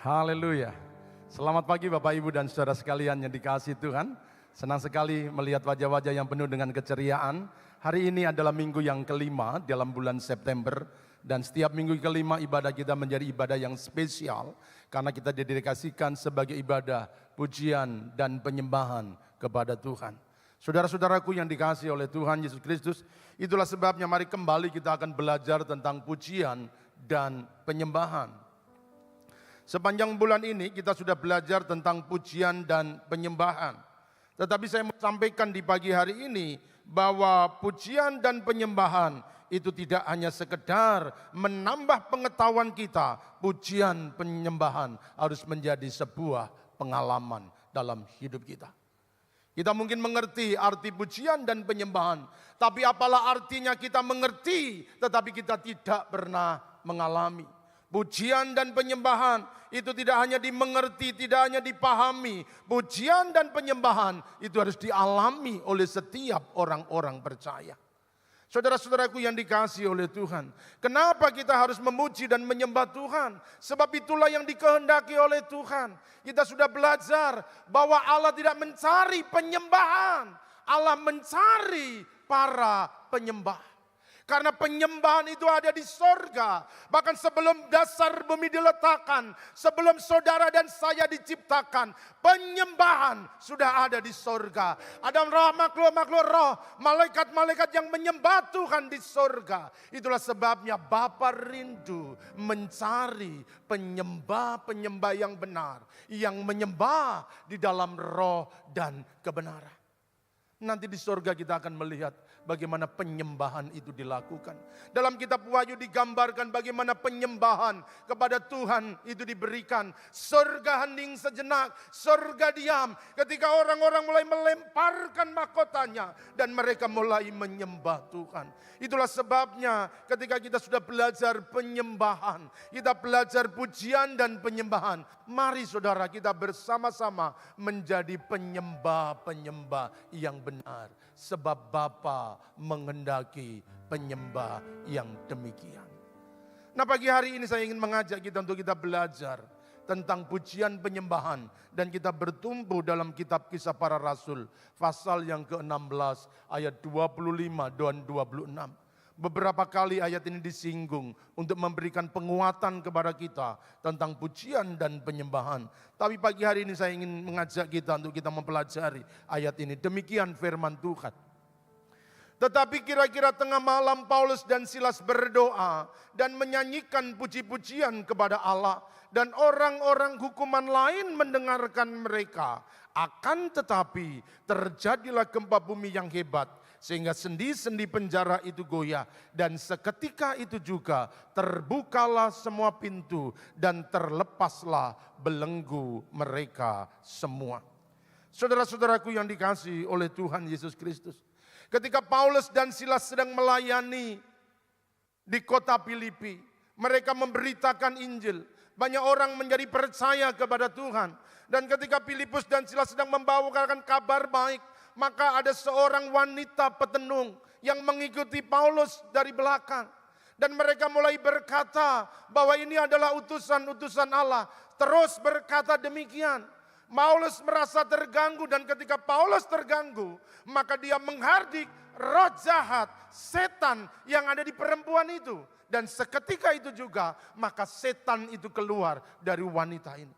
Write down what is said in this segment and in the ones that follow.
Haleluya. Selamat pagi Bapak Ibu dan saudara sekalian yang dikasihi Tuhan. Senang sekali melihat wajah-wajah yang penuh dengan keceriaan. Hari ini adalah minggu yang kelima dalam bulan September. Dan setiap minggu kelima ibadah kita menjadi ibadah yang spesial. Karena kita didedikasikan sebagai ibadah, pujian dan penyembahan kepada Tuhan. Saudara-saudaraku yang dikasihi oleh Tuhan Yesus Kristus, itulah sebabnya mari kembali kita akan belajar tentang pujian dan penyembahan. Sepanjang bulan ini kita sudah belajar tentang pujian dan penyembahan. Tetapi saya mau sampaikan di pagi hari ini bahwa pujian dan penyembahan itu tidak hanya sekedar menambah pengetahuan kita. Pujian penyembahan harus menjadi sebuah pengalaman dalam hidup kita. Kita mungkin mengerti arti pujian dan penyembahan. Tapi apalah artinya kita mengerti tetapi kita tidak pernah mengalami. Pujian dan penyembahan itu tidak hanya dimengerti, tidak hanya dipahami. Pujian dan penyembahan itu harus dialami oleh setiap orang-orang percaya. Saudara-saudaraku yang dikasihi oleh Tuhan, kenapa kita harus memuji dan menyembah Tuhan? Sebab itulah yang dikehendaki oleh Tuhan. Kita sudah belajar bahwa Allah tidak mencari penyembahan, Allah mencari para penyembah. Karena penyembahan itu ada di sorga. Bahkan sebelum dasar bumi diletakkan, sebelum saudara dan saya diciptakan, penyembahan sudah ada di sorga. Ada roh, makhluk-makhluk roh, malaikat-malaikat yang menyembah Tuhan di sorga. Itulah sebabnya Bapa rindu mencari penyembah-penyembah yang benar. Yang menyembah di dalam roh dan kebenaran. Nanti di sorga kita akan melihat bagaimana penyembahan itu dilakukan. Dalam kitab Wahyu digambarkan bagaimana penyembahan kepada Tuhan itu diberikan. Sorga hening sejenak, sorga diam. Ketika orang-orang mulai melemparkan mahkotanya dan mereka mulai menyembah Tuhan. Itulah sebabnya ketika kita sudah belajar penyembahan, kita belajar pujian dan penyembahan. Mari saudara kita bersama-sama menjadi penyembah-penyembah yang benar. Sebab Bapa menghendaki penyembah yang demikian. Nah pagi hari ini saya ingin mengajak kita untuk kita belajar tentang pujian penyembahan. Dan kita bertumbuh dalam kitab Kisah Para Rasul. Pasal yang ke-16 ayat 25 dan 26. Beberapa kali ayat ini disinggung untuk memberikan penguatan kepada kita tentang pujian dan penyembahan. Tapi pagi hari ini saya ingin mengajak kita untuk kita mempelajari ayat ini. Demikian firman Tuhan. Tetapi kira-kira tengah malam Paulus dan Silas berdoa dan menyanyikan puji-pujian kepada Allah. Dan orang-orang hukuman lain mendengarkan mereka. Akan tetapi terjadilah gempa bumi yang hebat. Sehingga sendi-sendi penjara itu goyah. Dan seketika itu juga terbukalah semua pintu. Dan terlepaslah belenggu mereka semua. Saudara-saudaraku yang dikasihi oleh Tuhan Yesus Kristus. Ketika Paulus dan Silas sedang melayani di kota Filipi. Mereka memberitakan Injil. Banyak orang menjadi percaya kepada Tuhan. Dan ketika Filipus dan Silas sedang membawakan kabar baik. Maka ada seorang wanita petenung yang mengikuti Paulus dari belakang. Dan mereka mulai berkata bahwa ini adalah utusan-utusan Allah. Terus berkata demikian. Paulus merasa terganggu dan ketika Paulus terganggu. Maka dia menghardik roh jahat, setan yang ada di perempuan itu. Dan seketika itu juga maka setan itu keluar dari wanita ini.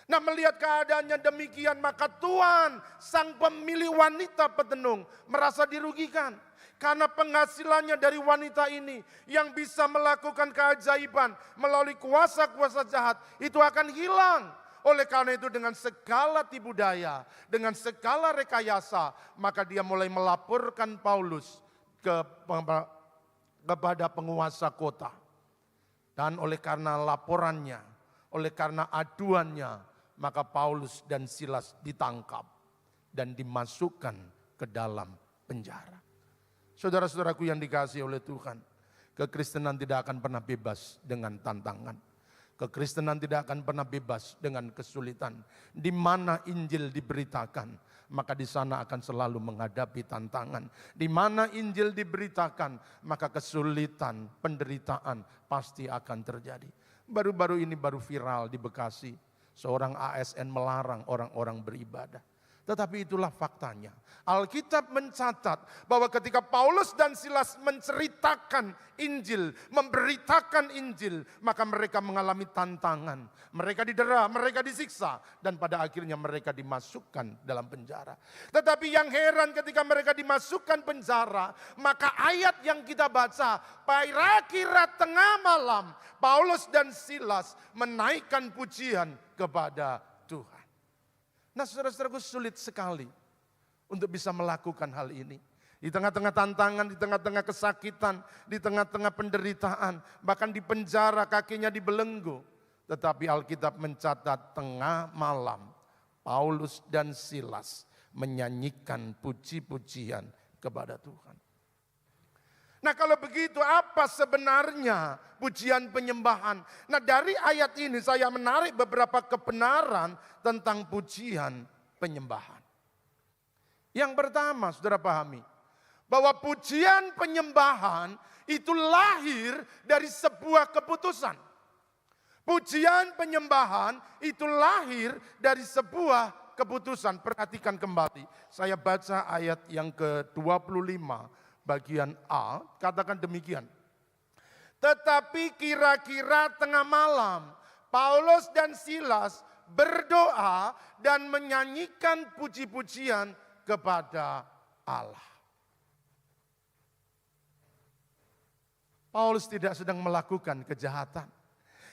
Nah melihat keadaannya demikian maka Tuhan sang pemilik wanita petenung merasa dirugikan. Karena penghasilannya dari wanita ini yang bisa melakukan keajaiban melalui kuasa-kuasa jahat itu akan hilang. Oleh karena itu dengan segala tipu daya, dengan segala rekayasa maka dia mulai melaporkan Paulus kepada penguasa kota. Dan oleh karena laporannya, oleh karena aduannya, maka Paulus dan Silas ditangkap dan dimasukkan ke dalam penjara. Saudara-saudaraku yang dikasihi oleh Tuhan, kekristenan tidak akan pernah bebas dengan tantangan. Kekristenan tidak akan pernah bebas dengan kesulitan. Di mana Injil diberitakan, maka di sana akan selalu menghadapi tantangan. Di mana Injil diberitakan, maka kesulitan, penderitaan pasti akan terjadi. Baru-baru ini baru viral di Bekasi. seorang ASN melarang orang-orang beribadah. Tetapi itulah faktanya. Alkitab mencatat bahwa ketika Paulus dan Silas menceritakan Injil, memberitakan Injil, maka mereka mengalami tantangan. Mereka didera, mereka disiksa, dan pada akhirnya mereka dimasukkan dalam penjara. Tetapi yang heran ketika mereka dimasukkan penjara, maka ayat yang kita baca, kira-kira tengah malam, Paulus dan Silas menaikkan pujian kepada Tuhan. Nah, saudara-saudaraku, sulit sekali untuk bisa melakukan hal ini. Di tengah-tengah tantangan, di tengah-tengah kesakitan, di tengah-tengah penderitaan, bahkan di penjara kakinya dibelenggu. Tetapi Alkitab mencatat tengah malam, Paulus dan Silas menyanyikan puji-pujian kepada Tuhan. Nah, kalau begitu apa sebenarnya pujian penyembahan? Nah, dari ayat ini saya menarik beberapa kebenaran tentang pujian penyembahan. Yang pertama, saudara pahami bahwa pujian penyembahan itu lahir dari sebuah keputusan. Pujian penyembahan itu lahir dari sebuah keputusan. Perhatikan kembali, saya baca ayat yang ke-25. Bagian A, katakan demikian. Tetapi kira-kira tengah malam, Paulus dan Silas berdoa dan menyanyikan puji-pujian kepada Allah. Paulus tidak sedang melakukan kejahatan.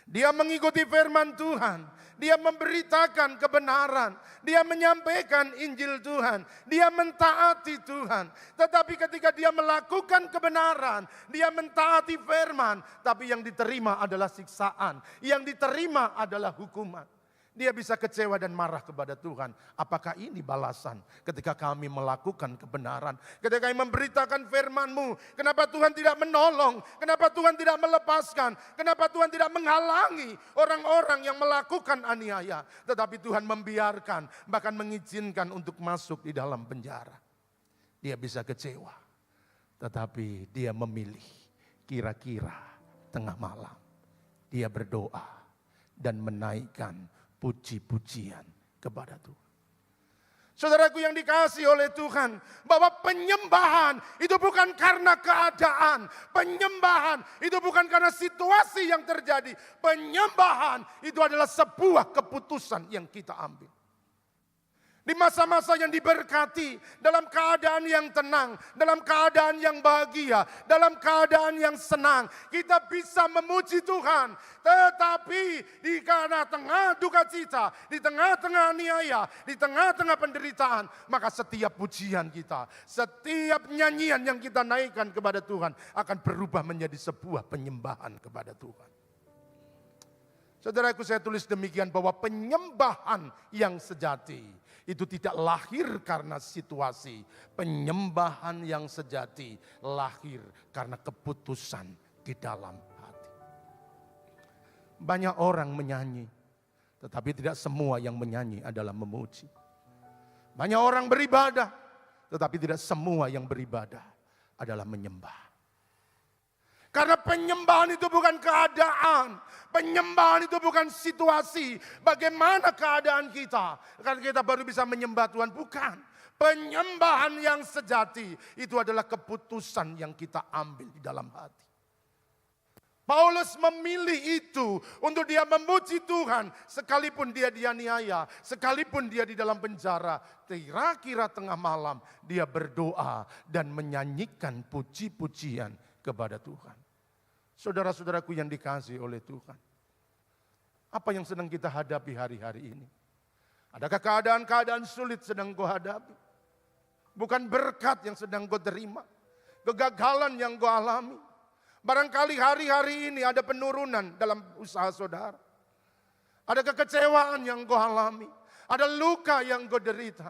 Dia mengikuti firman Tuhan, dia memberitakan kebenaran, dia menyampaikan Injil Tuhan, dia mentaati Tuhan. Tetapi ketika dia melakukan kebenaran, dia mentaati firman, tapi yang diterima adalah siksaan, yang diterima adalah hukuman. Dia bisa kecewa dan marah kepada Tuhan. Apakah ini balasan ketika kami melakukan kebenaran? Ketika kami memberitakan firman-Mu, kenapa Tuhan tidak menolong? Kenapa Tuhan tidak melepaskan? Kenapa Tuhan tidak menghalangi orang-orang yang melakukan aniaya? Tetapi Tuhan membiarkan, bahkan mengizinkan untuk masuk di dalam penjara. Dia bisa kecewa. Tetapi dia memilih kira-kira tengah malam. Dia berdoa dan menaikkan puji-pujian kepada Tuhan. Saudaraku yang dikasihi oleh Tuhan, bahwa penyembahan itu bukan karena keadaan, penyembahan itu bukan karena situasi yang terjadi, penyembahan itu adalah sebuah keputusan yang kita ambil. Di masa-masa yang diberkati, dalam keadaan yang tenang, dalam keadaan yang bahagia, dalam keadaan yang senang, kita bisa memuji Tuhan. Tetapi di tengah duka cita, di tengah-tengah aniaya, di tengah-tengah penderitaan, maka setiap pujian kita, setiap nyanyian yang kita naikkan kepada Tuhan akan berubah menjadi sebuah penyembahan kepada Tuhan. Saudaraku, saya tulis demikian bahwa penyembahan yang sejati itu tidak lahir karena situasi. Penyembahan yang sejati lahir karena keputusan di dalam hati. Banyak orang menyanyi, tetapi tidak semua yang menyanyi adalah memuji. Banyak orang beribadah, tetapi tidak semua yang beribadah adalah menyembah. Karena penyembahan itu bukan keadaan. Penyembahan itu bukan situasi. Bagaimana keadaan kita. Karena kita baru bisa menyembah Tuhan. Bukan. Penyembahan yang sejati itu adalah keputusan yang kita ambil di dalam hati. Paulus memilih itu untuk dia memuji Tuhan. Sekalipun dia dianiaya. Sekalipun dia di dalam penjara. Kira-kira tengah malam dia berdoa dan menyanyikan puji-pujian kepada Tuhan. Saudara-saudaraku yang dikasihi oleh Tuhan, apa yang sedang kita hadapi hari-hari ini? Adakah keadaan-keadaan sulit sedang kau hadapi? Bukan berkat yang sedang kau terima, kegagalan yang kau alami. Barangkali hari-hari ini ada penurunan dalam usaha saudara. Ada kekecewaan yang kau alami, ada luka yang kau derita.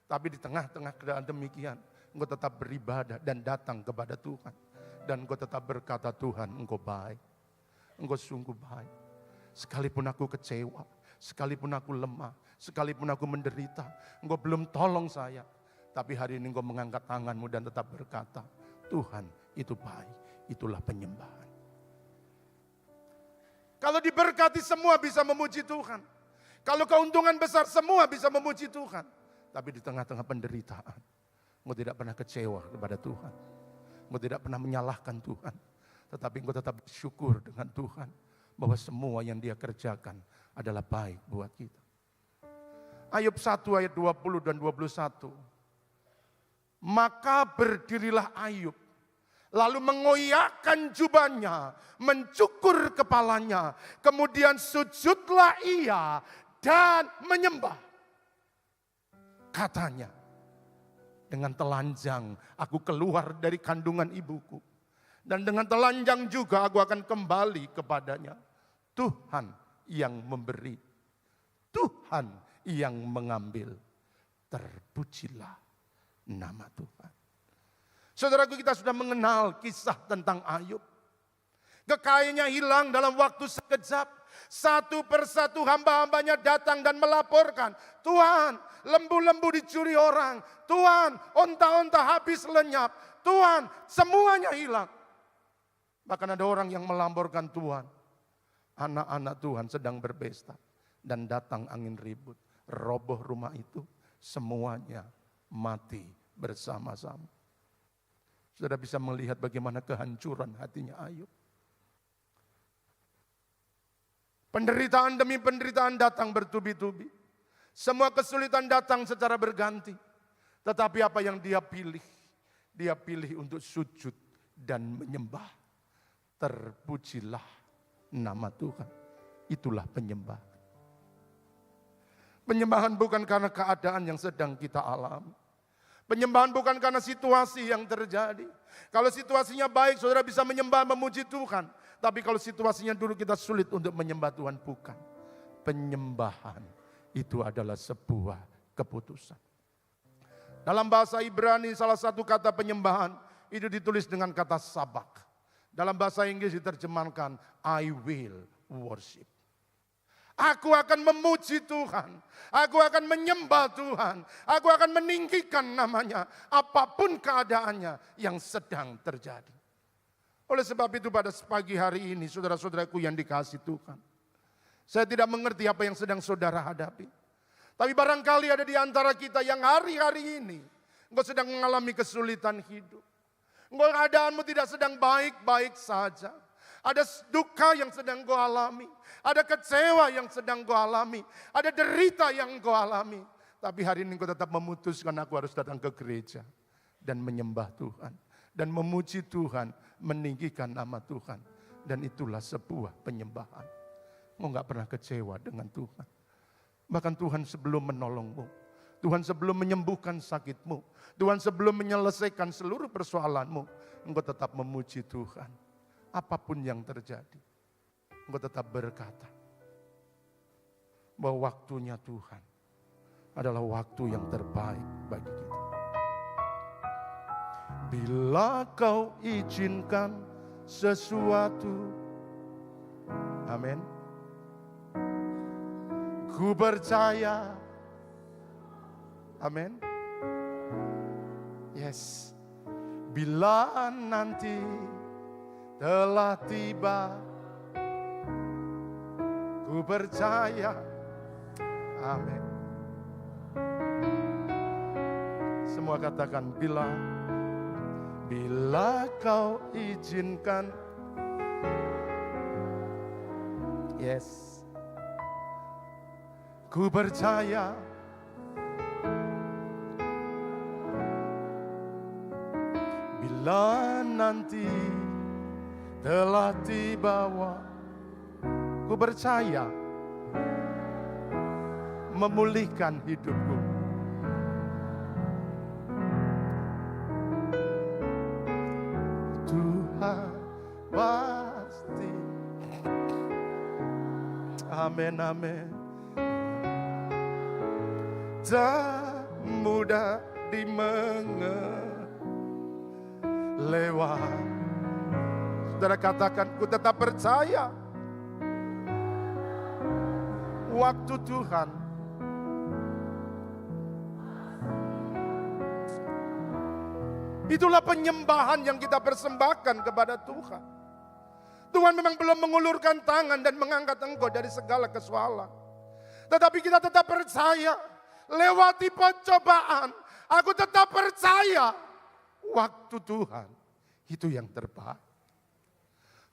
Tapi di tengah-tengah keadaan demikian, engkau tetap beribadah dan datang kepada Tuhan. Dan engkau tetap berkata, Tuhan engkau baik, engkau sungguh baik. Sekalipun aku kecewa, sekalipun aku lemah, sekalipun aku menderita, engkau belum tolong saya. Tapi hari ini engkau mengangkat tanganmu dan tetap berkata, Tuhan itu baik, itulah penyembahan. Kalau diberkati semua bisa memuji Tuhan. Kalau keuntungan besar semua bisa memuji Tuhan. Tapi di tengah-tengah penderitaan, engkau tidak pernah kecewa kepada Tuhan. Engkau tidak pernah menyalahkan Tuhan. Tetapi engkau tetap bersyukur dengan Tuhan. Bahwa semua yang Dia kerjakan adalah baik buat kita. Ayub 1 ayat 20 dan 21. Maka berdirilah Ayub, lalu mengoyakkan jubahnya, mencukur kepalanya, kemudian sujudlah ia dan menyembah. Katanya, dengan telanjang aku keluar dari kandungan ibuku, dan dengan telanjang juga aku akan kembali kepadanya. Tuhan yang memberi, Tuhan yang mengambil, terpujilah nama Tuhan. Saudaraku, kita sudah mengenal kisah tentang Ayub. Kekayaannya hilang dalam waktu sekejap. Satu persatu hamba-hambanya datang dan melaporkan, Tuhan, lembu-lembu dicuri orang. Tuhan, onta-onta habis lenyap. Tuhan, semuanya hilang. Bahkan ada orang yang melaporkan, Tuhan, anak-anak Tuhan sedang berpesta. Dan datang angin ribut. Roboh rumah itu, semuanya mati bersama-sama. Saudara bisa melihat bagaimana kehancuran hatinya Ayub. Penderitaan demi penderitaan datang bertubi-tubi. Semua kesulitan datang secara berganti. Tetapi apa yang dia pilih? Dia pilih untuk sujud dan menyembah. Terpujilah nama Tuhan. Itulah penyembahan. Penyembahan bukan karena keadaan yang sedang kita alami. Penyembahan bukan karena situasi yang terjadi. Kalau situasinya baik, saudara bisa menyembah, memuji Tuhan. Tapi kalau situasinya dulu kita sulit untuk menyembah Tuhan, bukan. Penyembahan itu adalah sebuah keputusan. Dalam bahasa Ibrani salah satu kata penyembahan itu ditulis dengan kata sabak. Dalam bahasa Inggris diterjemahkan I will worship. Aku akan memuji Tuhan. Aku akan menyembah Tuhan. Aku akan meninggikan namanya. Apapun keadaannya yang sedang terjadi. Oleh sebab itu pada pagi hari ini saudara-saudaraku yang dikasihi Tuhan. Saya tidak mengerti apa yang sedang saudara hadapi. Tapi barangkali ada di antara kita yang hari-hari ini engkau sedang mengalami kesulitan hidup. Engkau keadaanmu tidak sedang baik-baik saja. Ada duka yang sedang kau alami. Ada kecewa yang sedang kau alami. Ada derita yang kau alami. Tapi hari ini kau tetap memutuskan aku harus datang ke gereja. Dan menyembah Tuhan. Dan memuji Tuhan. Meninggikan nama Tuhan. Dan itulah sebuah penyembahan. Kau gak pernah kecewa dengan Tuhan. Bahkan Tuhan sebelum menolongmu. Tuhan sebelum menyembuhkan sakitmu. Tuhan sebelum menyelesaikan seluruh persoalanmu. Engkau tetap memuji Tuhan. Apapun yang terjadi, engkau tetap berkata bahwa waktunya Tuhan adalah waktu yang terbaik bagi kita. Bila kau izinkan sesuatu, amin. Ku percaya, amin. Yes, bila nanti telah tiba, ku percaya, amin. Semua katakan bila kau izinkan, yes, ku percaya, bila nanti telah tiba, ku percaya memulihkan hidupku. Tuhan pasti, amin, amin. Tak mudah lewat. Saudara katakan, ku tetap percaya waktu Tuhan. Itulah penyembahan yang kita persembahkan kepada Tuhan. Tuhan memang belum mengulurkan tangan dan mengangkat engkau dari segala kesusahan. Tetapi kita tetap percaya, lewati pencobaan, aku tetap percaya waktu Tuhan itu yang terbaik.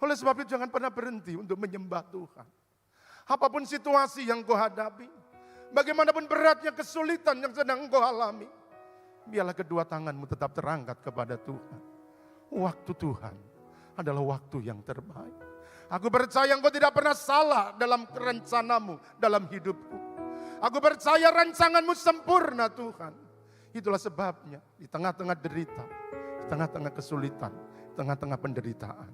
Oleh sebab itu jangan pernah berhenti untuk menyembah Tuhan. Apapun situasi yang kau hadapi, bagaimanapun beratnya kesulitan yang sedang kau alami, biarlah kedua tanganmu tetap terangkat kepada Tuhan. Waktu Tuhan adalah waktu yang terbaik. Aku percaya engkau tidak pernah salah dalam rencanamu, dalam hidupku. Aku percaya rancanganmu sempurna Tuhan. Itulah sebabnya di tengah-tengah derita, di tengah-tengah kesulitan, di tengah-tengah penderitaan,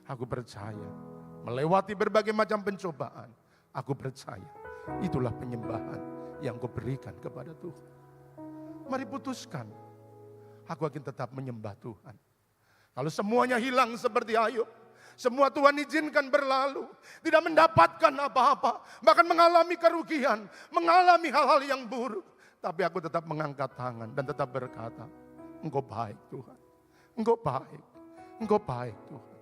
aku percaya melewati berbagai macam pencobaan, aku percaya itulah penyembahan yang kau berikan kepada Tuhan. Mari putuskan, aku akan tetap menyembah Tuhan. Kalau semuanya hilang seperti Ayub, semua Tuhan izinkan berlalu, tidak mendapatkan apa-apa, bahkan mengalami kerugian, mengalami hal-hal yang buruk. Tapi aku tetap mengangkat tangan dan tetap berkata, Engkau baik Tuhan, Engkau baik, Engkau baik Tuhan.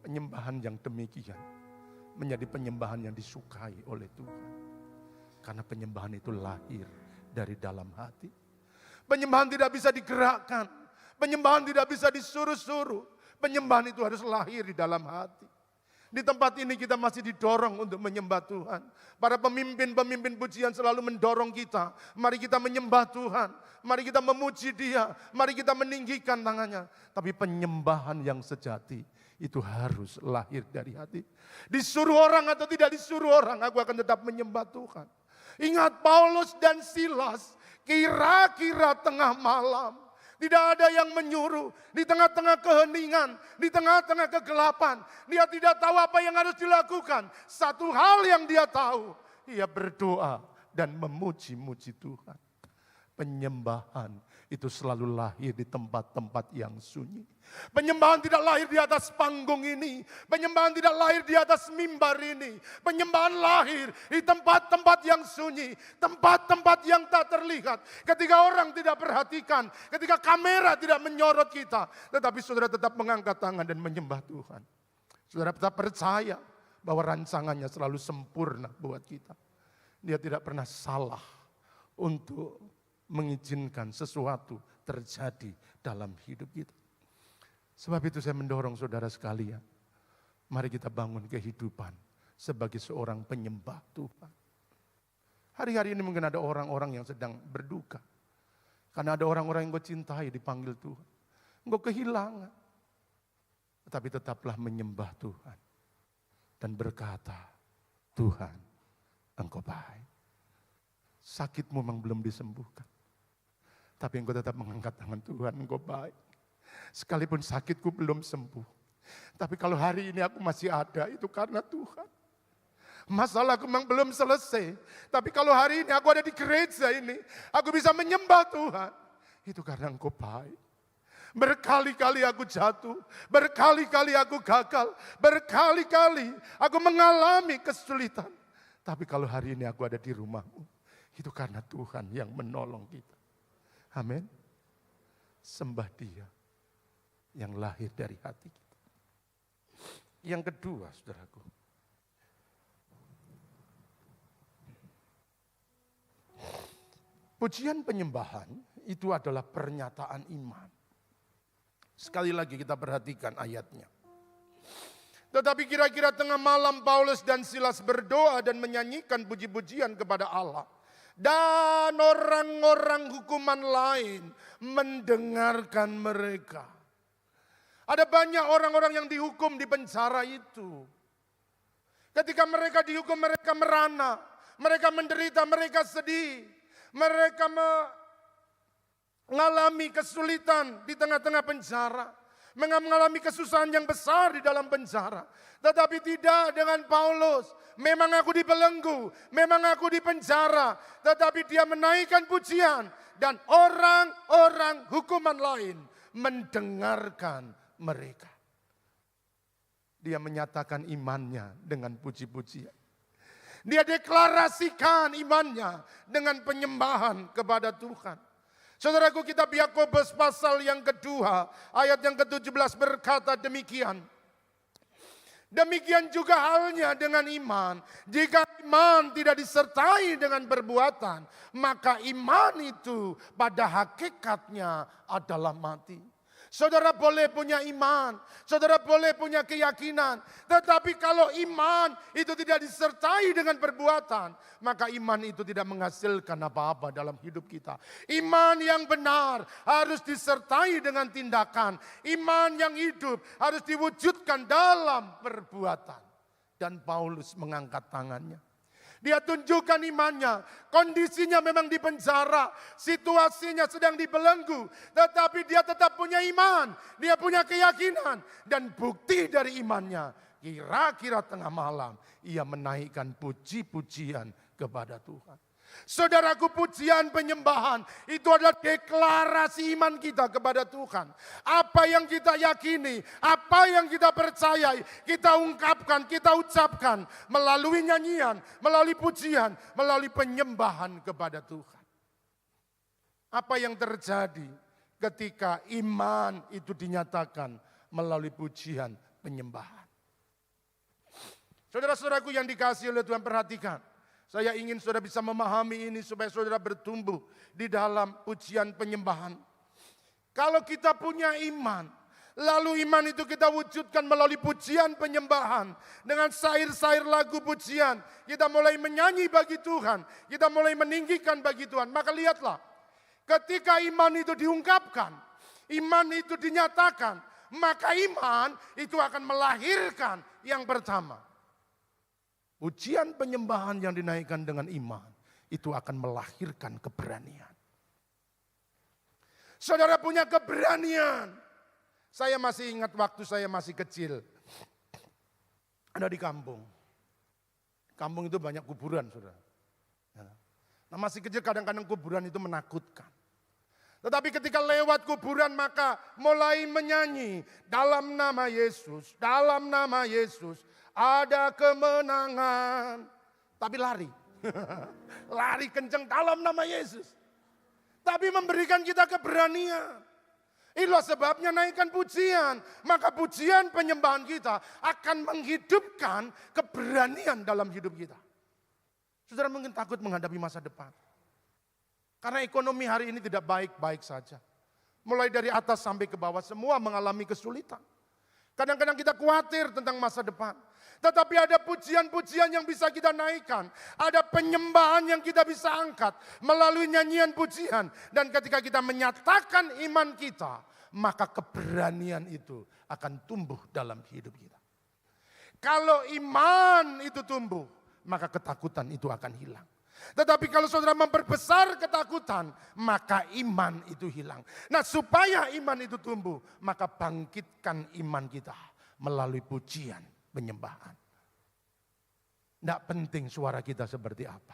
Penyembahan yang demikian menjadi penyembahan yang disukai oleh Tuhan. Karena penyembahan itu lahir dari dalam hati. Penyembahan tidak bisa digerakkan, penyembahan tidak bisa disuruh-suruh. Penyembahan itu harus lahir di dalam hati. Di tempat ini kita masih didorong untuk menyembah Tuhan. Para pemimpin-pemimpin pujian selalu mendorong kita. Mari kita menyembah Tuhan. Mari kita memuji Dia. Mari kita meninggikan tangannya. Tapi penyembahan yang sejati itu harus lahir dari hati. Disuruh orang atau tidak disuruh orang, aku akan tetap menyembah Tuhan. Ingat Paulus dan Silas, kira-kira tengah malam. Tidak ada yang menyuruh, di tengah-tengah keheningan, di tengah-tengah kegelapan. Dia tidak tahu apa yang harus dilakukan. Satu hal yang dia tahu, ia berdoa dan memuji-muji Tuhan. Penyembahan itu selalu lahir di tempat-tempat yang sunyi. Penyembahan tidak lahir di atas panggung ini. Penyembahan tidak lahir di atas mimbar ini. Penyembahan lahir di tempat-tempat yang sunyi. Tempat-tempat yang tak terlihat. Ketika orang tidak perhatikan. Ketika kamera tidak menyorot kita. Tetapi saudara tetap mengangkat tangan dan menyembah Tuhan. Saudara tetap percaya bahwa rancangannya selalu sempurna buat kita. Dia tidak pernah salah untuk mengizinkan sesuatu terjadi dalam hidup kita. Sebab itu saya mendorong saudara sekalian, mari kita bangun kehidupan sebagai seorang penyembah Tuhan. Hari-hari ini mungkin ada orang-orang yang sedang berduka. Karena ada orang-orang yang kau cintai dipanggil Tuhan. Engkau kehilangan. Tetapi tetaplah menyembah Tuhan. Dan berkata, Tuhan, Engkau baik. Sakitmu memang belum disembuhkan. Tapi engkau tetap mengangkat tangan, Tuhan, Engkau baik. Sekalipun sakitku belum sembuh. Tapi kalau hari ini aku masih ada, itu karena Tuhan. Masalahku memang belum selesai. Tapi kalau hari ini aku ada di gereja ini, aku bisa menyembah Tuhan. Itu karena Engkau baik. Berkali-kali aku jatuh, berkali-kali aku gagal, berkali-kali aku mengalami kesulitan. Tapi kalau hari ini aku ada di rumahmu, itu karena Tuhan yang menolong kita. Amin. Sembah Dia yang lahir dari hati kita. Yang kedua, saudaraku, pujian penyembahan itu adalah pernyataan iman. Sekali lagi kita perhatikan ayatnya. Tetapi kira-kira tengah malam Paulus dan Silas berdoa dan menyanyikan puji-pujian kepada Allah. Dan orang-orang hukuman lain mendengarkan mereka. Ada banyak orang-orang yang dihukum di penjara itu. Ketika mereka dihukum, mereka merana. Mereka menderita, mereka sedih. Mereka mengalami kesulitan di tengah-tengah penjara. Mengalami kesusahan yang besar di dalam penjara. Tetapi tidak dengan Paulus. Memang aku dibelenggu, memang aku di penjara. Tetapi dia menaikkan pujian. Dan orang-orang hukuman lain mendengarkan mereka. Dia menyatakan imannya dengan puji-pujian. Dia deklarasikan imannya dengan penyembahan kepada Tuhan. Saudaraku, kitab Yakobus pasal yang kedua, ayat yang ke-17 berkata demikian. Demikian juga halnya dengan iman. Jika iman tidak disertai dengan perbuatan, maka iman itu pada hakikatnya adalah mati. Saudara boleh punya iman, saudara boleh punya keyakinan, tetapi kalau iman itu tidak disertai dengan perbuatan, maka iman itu tidak menghasilkan apa-apa dalam hidup kita. Iman yang benar harus disertai dengan tindakan, iman yang hidup harus diwujudkan dalam perbuatan. Dan Paulus mengangkat tangannya. Dia tunjukkan imannya, kondisinya memang di penjara, situasinya sedang dibelenggu, tetapi dia tetap punya iman, dia punya keyakinan, dan bukti dari imannya, kira-kira tengah malam, ia menaikkan puji-pujian kepada Tuhan. Saudaraku, pujian penyembahan itu adalah deklarasi iman kita kepada Tuhan. Apa yang kita yakini, apa yang kita percayai, kita ungkapkan, kita ucapkan melalui nyanyian, melalui pujian, melalui penyembahan kepada Tuhan. Apa yang terjadi ketika iman itu dinyatakan melalui pujian penyembahan? Saudara-saudaraku yang dikasihi oleh Tuhan, perhatikan. Saya ingin saudara bisa memahami ini supaya saudara bertumbuh di dalam pujian penyembahan. Kalau kita punya iman, lalu iman itu kita wujudkan melalui pujian penyembahan. Dengan syair-syair lagu pujian, kita mulai menyanyi bagi Tuhan, kita mulai meninggikan bagi Tuhan. Maka lihatlah, ketika iman itu diungkapkan, iman itu dinyatakan, maka iman itu akan melahirkan yang pertama. Pujian penyembahan yang dinaikkan dengan iman itu akan melahirkan keberanian. Saudara punya keberanian. Saya masih ingat waktu saya masih kecil. Ada di kampung. Kampung itu banyak kuburan, saudara. Nah, masih kecil kadang-kadang kuburan itu menakutkan. Tetapi ketika lewat kuburan maka mulai menyanyi, dalam nama Yesus, dalam nama Yesus. Ada kemenangan, tapi lari. Lari kencang dalam nama Yesus. Tapi memberikan kita keberanian. Itulah sebabnya naikkan pujian. Maka pujian penyembahan kita akan menghidupkan keberanian dalam hidup kita. Saudara mungkin takut menghadapi masa depan. Karena ekonomi hari ini tidak baik-baik saja. Mulai dari atas sampai ke bawah semua mengalami kesulitan. Kadang-kadang kita khawatir tentang masa depan. Tetapi ada pujian-pujian yang bisa kita naikkan. Ada penyembahan yang kita bisa angkat melalui nyanyian pujian. Dan ketika kita menyatakan iman kita, maka keberanian itu akan tumbuh dalam hidup kita. Kalau iman itu tumbuh, maka ketakutan itu akan hilang. Tetapi kalau saudara memperbesar ketakutan, maka iman itu hilang. Nah, supaya iman itu tumbuh, maka bangkitkan iman kita melalui pujian penyembahan. Tidak penting suara kita seperti apa.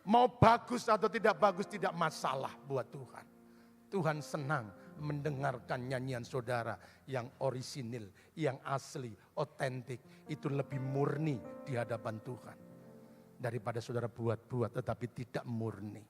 Mau bagus atau tidak bagus tidak masalah buat Tuhan. Tuhan senang mendengarkan nyanyian saudara yang orisinil, yang asli, otentik. Itu lebih murni di hadapan Tuhan. Daripada saudara buat-buat tetapi tidak murni.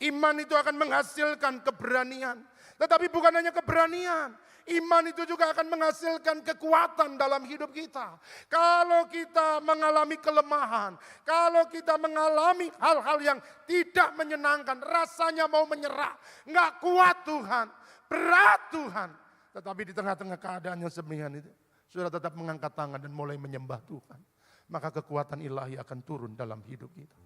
Iman itu akan menghasilkan keberanian. Tetapi bukan hanya keberanian. Iman itu juga akan menghasilkan kekuatan dalam hidup kita. Kalau kita mengalami kelemahan, kalau kita mengalami hal-hal yang tidak menyenangkan, rasanya mau menyerah, nggak kuat Tuhan, berat Tuhan. Tetapi di tengah-tengah keadaan yang semikian itu, saudara tetap mengangkat tangan dan mulai menyembah Tuhan. Maka kekuatan ilahi akan turun dalam hidup kita.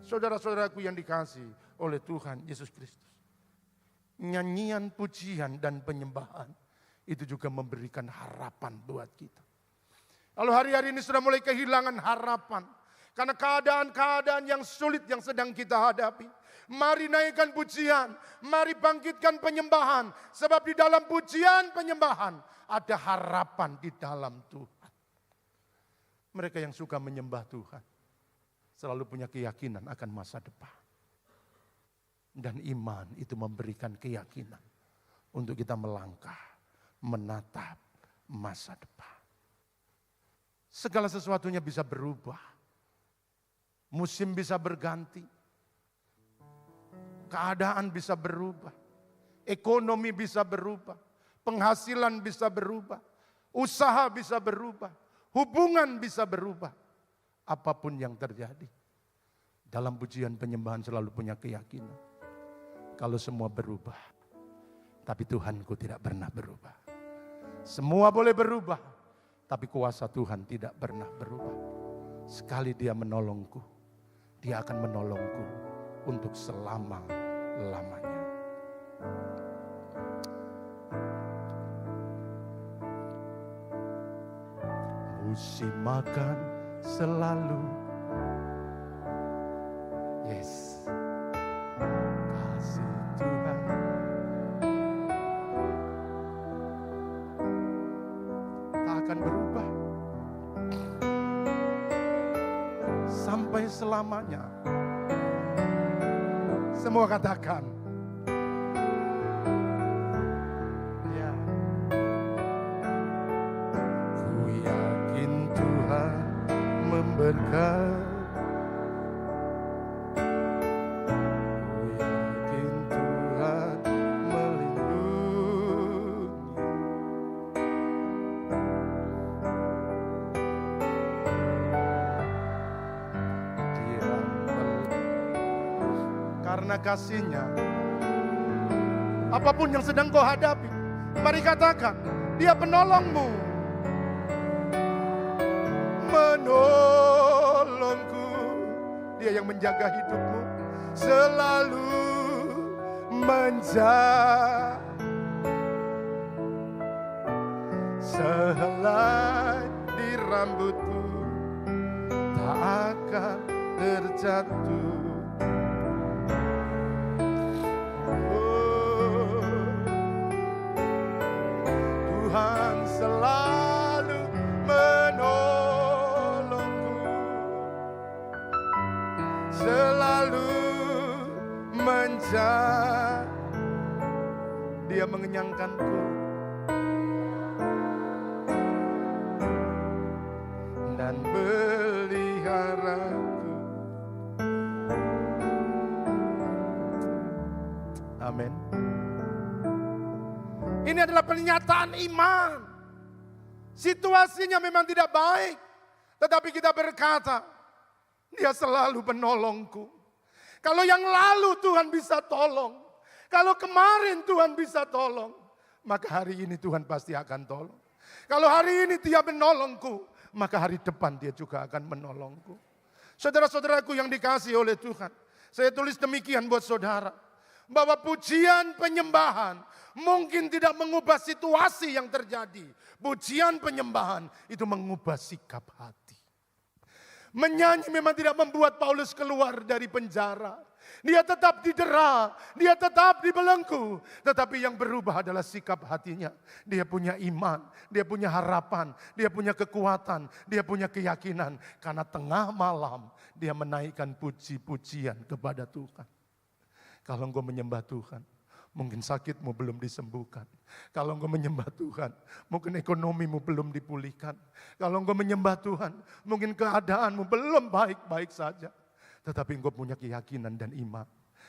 Saudara-saudaraku yang dikasihi oleh Tuhan Yesus Kristus. Nyanyian, pujian, dan penyembahan itu juga memberikan harapan buat kita. Lalu hari-hari ini sudah mulai kehilangan harapan. Karena keadaan-keadaan yang sulit yang sedang kita hadapi. Mari naikkan pujian, mari bangkitkan penyembahan. Sebab di dalam pujian penyembahan ada harapan di dalam Tuhan. Mereka yang suka menyembah Tuhan selalu punya keyakinan akan masa depan. Dan iman itu memberikan keyakinan untuk kita melangkah, menatap masa depan. Segala sesuatunya bisa berubah. Musim bisa berganti. Keadaan bisa berubah. Ekonomi bisa berubah. Penghasilan bisa berubah. Usaha bisa berubah. Hubungan bisa berubah. Apapun yang terjadi. Dalam pujian penyembahan selalu punya keyakinan. Kalau semua berubah. Tapi Tuhanku tidak pernah berubah. Semua boleh berubah. Tapi kuasa Tuhan tidak pernah berubah. Sekali Dia menolongku. Dia akan menolongku untuk selama-lamanya. Musim makan selalu. Yes. Kasih Tuhan. Tak akan berubah. Sampai selamanya. Semua katakan. Ya. Ku yakin Tuhan memberkati. Ku yakin Tuhan melindungi. Karena kasih-Nya, apapun yang sedang kau hadapi, mari katakan, Dia penolongmu. Menolongku, Dia yang menjaga hidupmu, selalu menjaga. Sehelai di rambutku tak akan terjatuh. Tuhan selalu menolongku, selalu menjaga. Dia mengenyangkanku dan peliharaku. Amin. Ini adalah pernyataan iman. Situasinya memang tidak baik, tetapi kita berkata, Dia selalu penolongku. Kalau yang lalu Tuhan bisa tolong, kalau kemarin Tuhan bisa tolong, maka hari ini Tuhan pasti akan tolong. Kalau hari ini Dia menolongku, maka hari depan Dia juga akan menolongku. Saudara-saudaraku yang dikasihi oleh Tuhan, saya tulis demikian buat saudara, bahwa pujian penyembahan mungkin tidak mengubah situasi yang terjadi. Pujian penyembahan itu mengubah sikap hati. Menyanyi memang tidak membuat Paulus keluar dari penjara. Dia tetap didera, dia tetap dibelenggu. Tetapi yang berubah adalah sikap hatinya. Dia punya iman, dia punya harapan, dia punya kekuatan, dia punya keyakinan. Karena tengah malam dia menaikkan puji-pujian kepada Tuhan. Kalau engkau menyembah Tuhan, mungkin sakitmu belum disembuhkan. Kalau engkau menyembah Tuhan, mungkin ekonomimu belum dipulihkan. Kalau engkau menyembah Tuhan, mungkin keadaanmu belum baik-baik saja. Tetapi engkau punya keyakinan dan iman.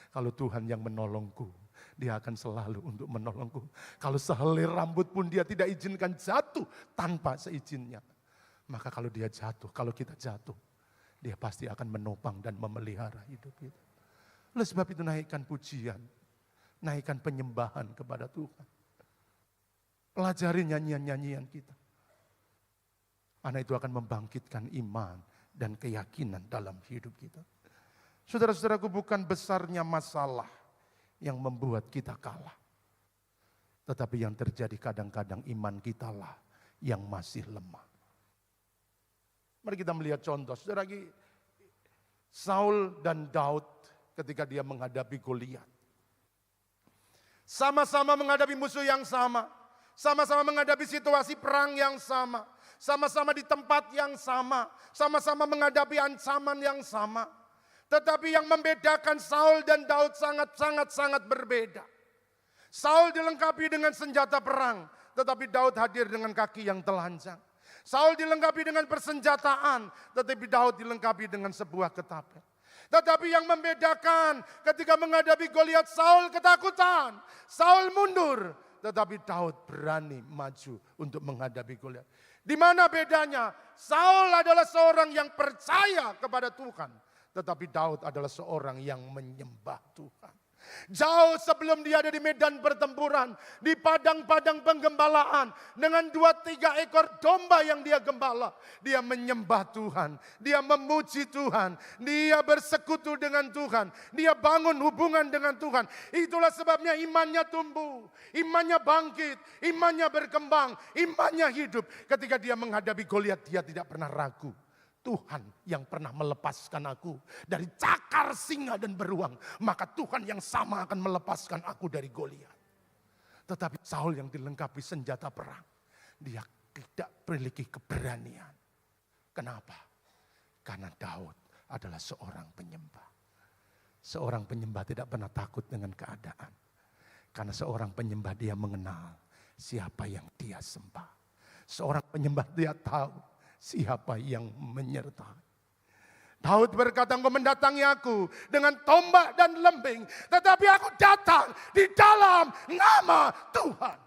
Kalau Tuhan yang menolongku, Dia akan selalu untuk menolongku. Kalau sehelai rambut pun Dia tidak izinkan jatuh tanpa seizinnya. Maka kalau Dia jatuh, kalau kita jatuh, Dia pasti akan menopang dan memelihara hidup kita. Oleh sebab itu naikkan pujian, naikkan penyembahan kepada Tuhan. Pelajari nyanyian-nyanyian kita. Karena itu akan membangkitkan iman dan keyakinan dalam hidup kita. Saudara-saudaraku, bukan besarnya masalah yang membuat kita kalah. Tetapi yang terjadi kadang-kadang iman kita lah yang masih lemah. Mari kita melihat contoh. Saudara, Saul dan Daud ketika dia menghadapi Goliat. Sama-sama menghadapi musuh yang sama. Sama-sama menghadapi situasi perang yang sama. Sama-sama di tempat yang sama. Sama-sama menghadapi ancaman yang sama. Tetapi yang membedakan Saul dan Daud sangat berbeda. Saul dilengkapi dengan senjata perang. Tetapi Daud hadir dengan kaki yang telanjang. Saul dilengkapi dengan persenjataan. Tetapi Daud dilengkapi dengan sebuah ketapel. Tetapi yang membedakan ketika menghadapi Goliat, Saul ketakutan, Saul mundur. tetapi Daud berani maju untuk menghadapi Goliat. Di mana bedanya? Saul adalah seorang yang percaya kepada Tuhan, tetapi Daud adalah seorang yang menyembah Tuhan. Jauh sebelum dia ada di medan pertempuran, di padang-padang penggembalaan, dengan 2-3 ekor domba yang dia gembala, dia menyembah Tuhan, dia memuji Tuhan, dia bersekutu dengan Tuhan, dia bangun hubungan dengan Tuhan. Itulah sebabnya imannya tumbuh, imannya bangkit, imannya berkembang, imannya hidup. Ketika dia menghadapi Goliat, dia tidak pernah ragu. Tuhan yang pernah melepaskan aku dari cakar singa dan beruang, maka Tuhan yang sama akan melepaskan aku dari Goliat. Tetapi Saul yang dilengkapi senjata perang, dia tidak memiliki keberanian. Kenapa? Karena Daud adalah seorang penyembah. Seorang penyembah tidak pernah takut dengan keadaan. Karena seorang penyembah dia mengenal siapa yang dia sembah. Seorang penyembah dia tahu siapa yang menyertai. Daud berkata, engkau mendatangi aku dengan tombak dan lembing, tetapi aku datang di dalam nama Tuhan.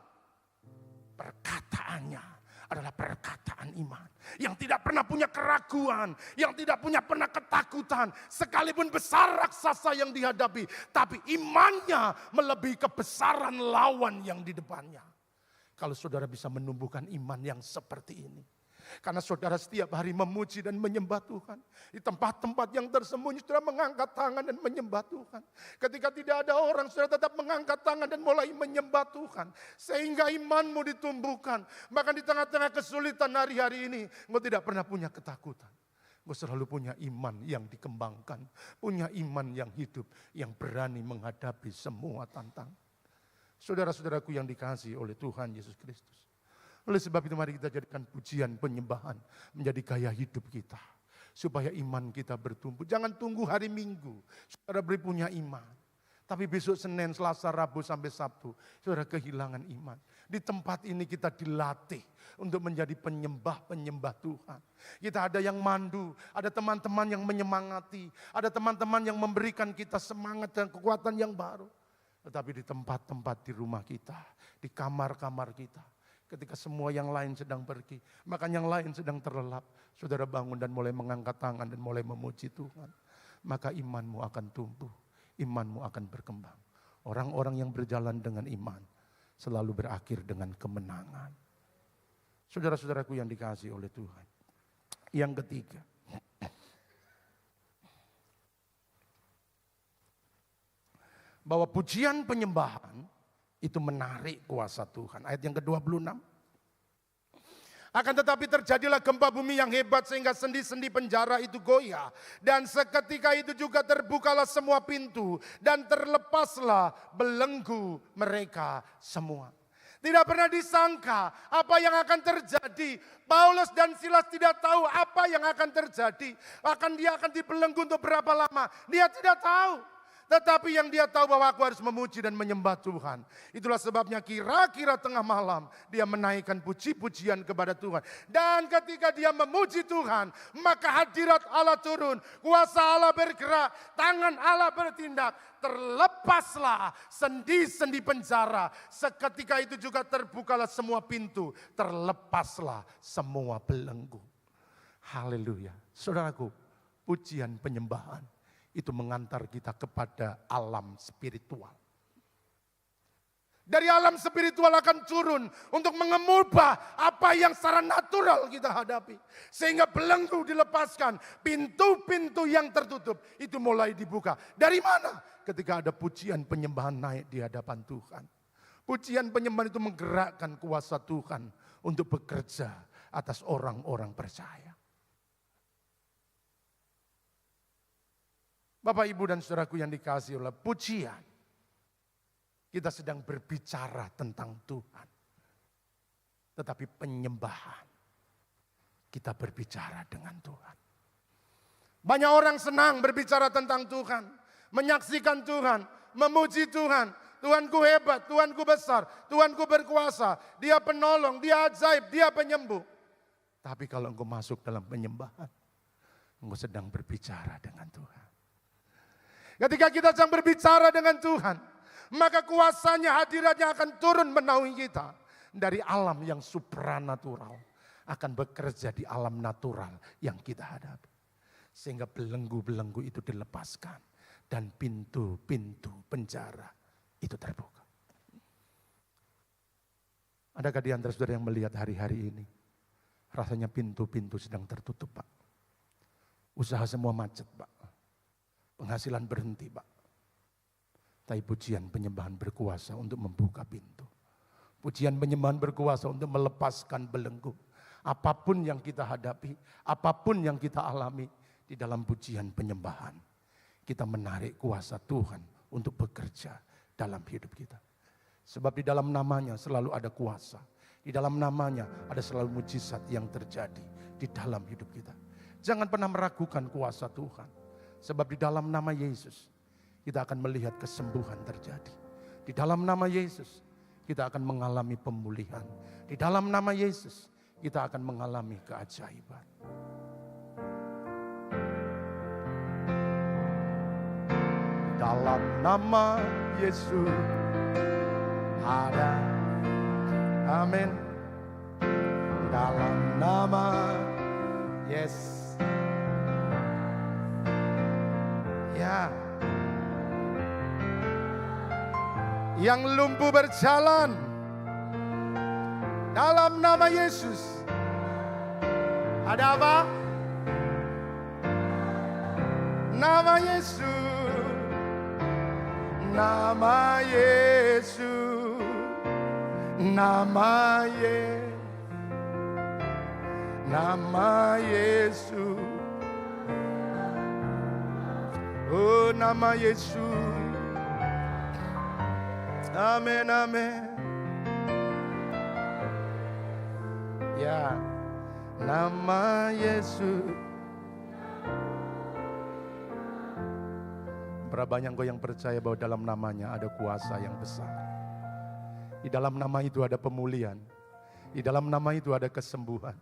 Perkataannya adalah perkataan iman. Yang tidak pernah punya keraguan, yang tidak punya pernah ketakutan. Sekalipun besar raksasa yang dihadapi, tapi imannya melebihi kebesaran lawan yang di depannya. Kalau saudara bisa menumbuhkan iman yang seperti ini, karena saudara setiap hari memuji dan menyembah Tuhan. Di tempat-tempat yang tersembunyi saudara mengangkat tangan dan menyembah Tuhan. Ketika tidak ada orang saudara tetap mengangkat tangan dan mulai menyembah Tuhan. Sehingga imanmu ditumbuhkan. Bahkan di tengah-tengah kesulitan hari-hari ini, engkau tidak pernah punya ketakutan. Engkau selalu punya iman yang dikembangkan. Punya iman yang hidup, yang berani menghadapi semua tantangan. Saudara-saudaraku yang dikasihi oleh Tuhan Yesus Kristus. Oleh sebab itu mari kita jadikan pujian penyembahan menjadi gaya hidup kita. Supaya iman kita bertumbuh. Jangan tunggu hari Minggu, saudara beri punya iman. Tapi besok Senin, Selasa, Rabu sampai Sabtu, saudara kehilangan iman. Di tempat ini kita dilatih untuk menjadi penyembah-penyembah Tuhan. Kita ada yang mandu, ada teman-teman yang menyemangati, ada teman-teman yang memberikan kita semangat dan kekuatan yang baru. Tetapi di tempat-tempat di rumah kita, di kamar-kamar kita, ketika semua yang lain sedang pergi, maka yang lain sedang terlelap, saudara bangun dan mulai mengangkat tangan dan mulai memuji Tuhan. Maka imanmu akan tumbuh, imanmu akan berkembang. Orang-orang yang berjalan dengan iman selalu berakhir dengan kemenangan. Saudara-saudaraku yang dikasihi oleh Tuhan. Yang ketiga, bahwa pujian penyembahan itu menarik kuasa Tuhan. Ayat yang ke-26. Akan tetapi terjadilah gempa bumi yang hebat sehingga sendi-sendi penjara itu goyah. Dan seketika itu juga terbukalah semua pintu dan terlepaslah belenggu mereka semua. Tidak pernah disangka apa yang akan terjadi. Paulus dan Silas tidak tahu apa yang akan terjadi. Dia akan dibelenggu untuk berapa lama. Dia tidak tahu. Tetapi yang dia tahu bahwa aku harus memuji dan menyembah Tuhan. Itulah sebabnya kira-kira tengah malam dia menaikkan puji-pujian kepada Tuhan. Dan ketika dia memuji Tuhan, maka hadirat Allah turun. Kuasa Allah bergerak, tangan Allah bertindak. Terlepaslah sendi-sendi penjara. Seketika itu juga terbukalah semua pintu. Terlepaslah semua belenggu. Haleluya. Saudaraku, pujian penyembahan itu mengantar kita kepada alam spiritual. Dari alam spiritual akan turun untuk mengubah apa yang secara natural kita hadapi. Sehingga belenggu dilepaskan, pintu-pintu yang tertutup itu mulai dibuka. Dari mana? Ketika ada pujian penyembahan naik di hadapan Tuhan. Pujian penyembahan itu menggerakkan kuasa Tuhan untuk bekerja atas orang-orang percaya. Bapak, Ibu, dan saudaraku yang dikasihi oleh pujian, kita sedang berbicara tentang Tuhan. Tetapi penyembahan, kita berbicara dengan Tuhan. Banyak orang senang berbicara tentang Tuhan, menyaksikan Tuhan, memuji Tuhan. Tuhanku hebat, Tuhanku besar, Tuhanku berkuasa, Dia penolong, Dia ajaib, Dia penyembuh. Tapi kalau engkau masuk dalam penyembahan, engkau sedang berbicara dengan Tuhan. Ketika kita sedang berbicara dengan Tuhan, maka kuasanya, hadiratnya akan turun menaungi kita. Dari alam yang supranatural akan bekerja di alam natural yang kita hadapi. Sehingga belenggu-belenggu itu dilepaskan dan pintu-pintu penjara itu terbuka. Adakah di antara saudara yang melihat hari-hari ini rasanya pintu-pintu sedang tertutup, Pak? Usaha semua macet, Pak. Penghasilan berhenti, Pak. Tapi pujian penyembahan berkuasa untuk membuka pintu. Pujian penyembahan berkuasa untuk melepaskan belenggu. Apapun yang kita hadapi, apapun yang kita alami, di dalam pujian penyembahan, kita menarik kuasa Tuhan untuk bekerja dalam hidup kita. Sebab di dalam namanya selalu ada kuasa. Di dalam namanya ada selalu mujizat yang terjadi di dalam hidup kita. Jangan pernah meragukan kuasa Tuhan. Sebab di dalam nama Yesus kita akan melihat kesembuhan terjadi. Di dalam nama Yesus kita akan mengalami pemulihan. Di dalam nama Yesus kita akan mengalami keajaiban. Dalam nama Yesus ada, amin. Dalam nama Yesus, ya. Yang lumpuh berjalan dalam nama Yesus. Ada apa? Nama Yesus. Nama Yesus, nama Yesus, nama Yesus, oh nama Yesus, amin amin, ya nama Yesus. Berapa banyak engkau yang percaya bahwa dalam namanya ada kuasa yang besar. Di dalam nama itu ada pemulihan. Di dalam nama itu ada kesembuhan.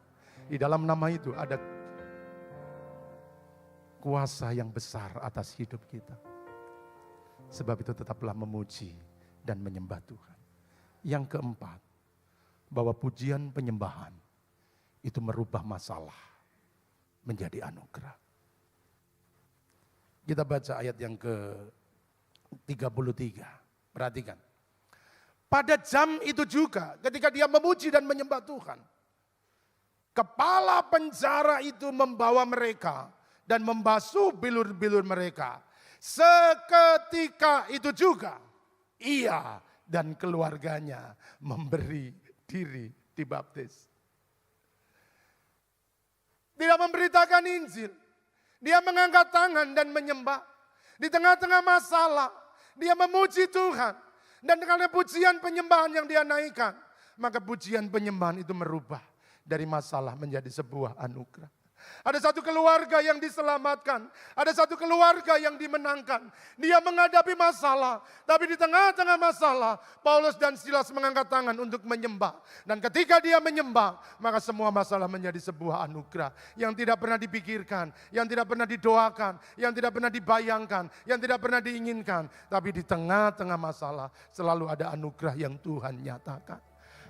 Di dalam nama itu ada kuasa yang besar atas hidup kita. Sebab itu tetaplah memuji dan menyembah Tuhan. Yang keempat, bahwa pujian penyembahan itu merubah masalah menjadi anugerah. Kita baca ayat yang ke-33. Perhatikan. Pada jam itu juga ketika dia memuji dan menyembah Tuhan, kepala penjara itu membawa mereka dan membasuh bilur-bilur mereka. Seketika itu juga ia dan keluarganya memberi diri dibaptis. Tidak memberitakan Injil. Dia mengangkat tangan dan menyembah. Di tengah-tengah masalah, dia memuji Tuhan. Dan karena pujian penyembahan yang dia naikkan, maka pujian penyembahan itu merubah dari masalah menjadi sebuah anugerah. Ada satu keluarga yang diselamatkan. Ada satu keluarga yang dimenangkan. Dia menghadapi masalah. Tapi di tengah-tengah masalah, Paulus dan Silas mengangkat tangan untuk menyembah. Dan ketika dia menyembah, maka semua masalah menjadi sebuah anugerah. Yang tidak pernah dipikirkan, yang tidak pernah didoakan, yang tidak pernah dibayangkan, yang tidak pernah diinginkan. Tapi di tengah-tengah masalah, selalu ada anugerah yang Tuhan nyatakan.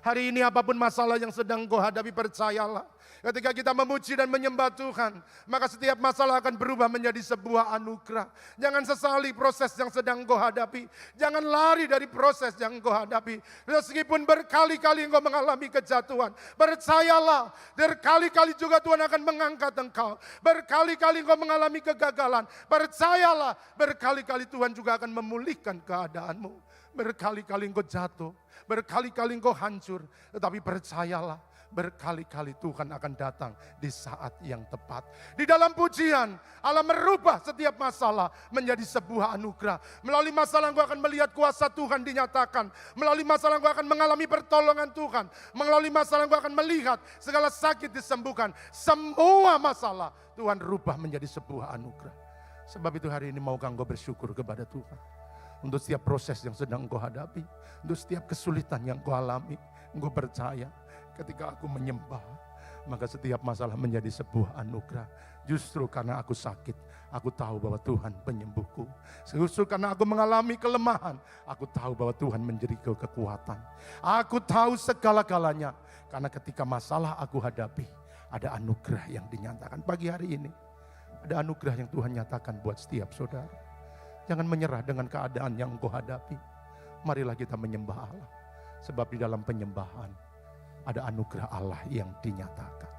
Hari ini apapun masalah yang sedang kau hadapi, percayalah. Ketika kita memuji dan menyembah Tuhan, maka setiap masalah akan berubah menjadi sebuah anugerah. Jangan sesali proses yang sedang kau hadapi. Jangan lari dari proses yang kau hadapi. Meskipun berkali-kali engkau mengalami kejatuhan, percayalah, berkali-kali juga Tuhan akan mengangkat engkau. Berkali-kali engkau mengalami kegagalan, percayalah, berkali-kali Tuhan juga akan memulihkan keadaanmu. Berkali-kali engkau jatuh, berkali-kali engkau hancur, tetapi percayalah, berkali-kali Tuhan akan datang di saat yang tepat. Di dalam pujian, Allah merubah setiap masalah menjadi sebuah anugerah. Melalui masalah engkau akan melihat kuasa Tuhan dinyatakan. Melalui masalah engkau akan mengalami pertolongan Tuhan. Melalui masalah engkau akan melihat segala sakit disembuhkan. Semua masalah Tuhan rubah menjadi sebuah anugerah. Sebab itu hari ini maukah engkau bersyukur kepada Tuhan. Untuk setiap proses yang sedang engkau hadapi. Untuk setiap kesulitan yang engkau alami. Engkau percaya ketika aku menyembah, maka setiap masalah menjadi sebuah anugerah. Justru karena aku sakit, aku tahu bahwa Tuhan penyembuhku. Justru karena aku mengalami kelemahan, aku tahu bahwa Tuhan menjadi kekuatan. Aku tahu segala-galanya, karena ketika masalah aku hadapi, ada anugerah yang dinyatakan. Pagi hari ini, ada anugerah yang Tuhan nyatakan buat setiap saudara. Jangan menyerah dengan keadaan yang engkau hadapi. Marilah kita menyembah Allah. Sebab di dalam penyembahan, ada anugerah Allah yang dinyatakan.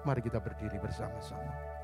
Mari kita berdiri bersama-sama.